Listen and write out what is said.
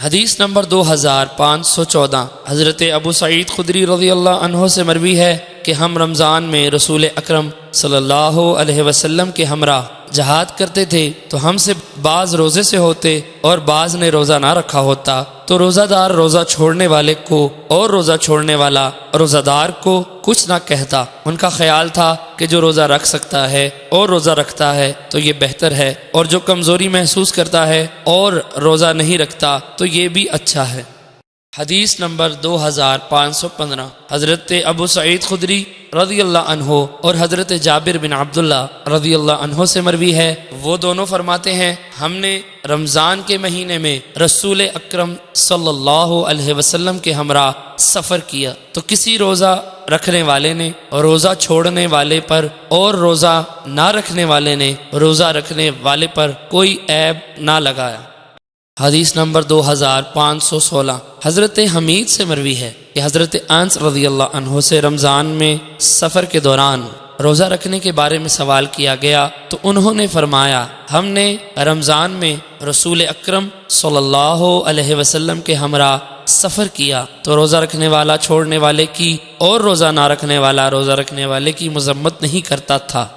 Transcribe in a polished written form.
حدیث نمبر 2514 حضرت ابو سعید خدری رضی اللہ عنہ سے مروی ہے کہ ہم رمضان میں رسول اکرم صلی اللہ علیہ وسلم کے ہمراہ جہاد کرتے تھے تو ہم سے بعض روزے سے ہوتے اور بعض نے روزہ نہ رکھا ہوتا، تو روزہ دار روزہ چھوڑنے والے کو اور روزہ چھوڑنے والا روزہ دار کو کچھ نہ کہتا۔ ان کا خیال تھا کہ جو روزہ رکھ سکتا ہے اور روزہ رکھتا ہے تو یہ بہتر ہے، اور جو کمزوری محسوس کرتا ہے اور روزہ نہیں رکھتا تو یہ بھی اچھا ہے۔ حدیث نمبر 2515 حضرت ابو سعید خدری رضی اللہ عنہ اور حضرت جابر بن عبداللہ رضی اللہ عنہ سے مروی ہے، وہ دونوں فرماتے ہیں ہم نے رمضان کے مہینے میں رسول اکرم صلی اللہ علیہ وسلم کے ہمراہ سفر کیا تو کسی روزہ رکھنے والے نے روزہ چھوڑنے والے پر اور روزہ نہ رکھنے والے نے روزہ رکھنے والے پر کوئی عیب نہ لگایا۔ حدیث نمبر 2516 حضرت حمید سے مروی ہے کہ حضرت انس رضی اللہ عنہ سے رمضان میں سفر کے دوران روزہ رکھنے کے بارے میں سوال کیا گیا تو انہوں نے فرمایا ہم نے رمضان میں رسول اکرم صلی اللہ علیہ وسلم کے ہمراہ سفر کیا تو روزہ رکھنے والا چھوڑنے والے کی اور روزہ نہ رکھنے والا روزہ رکھنے والے کی مذمت نہیں کرتا تھا۔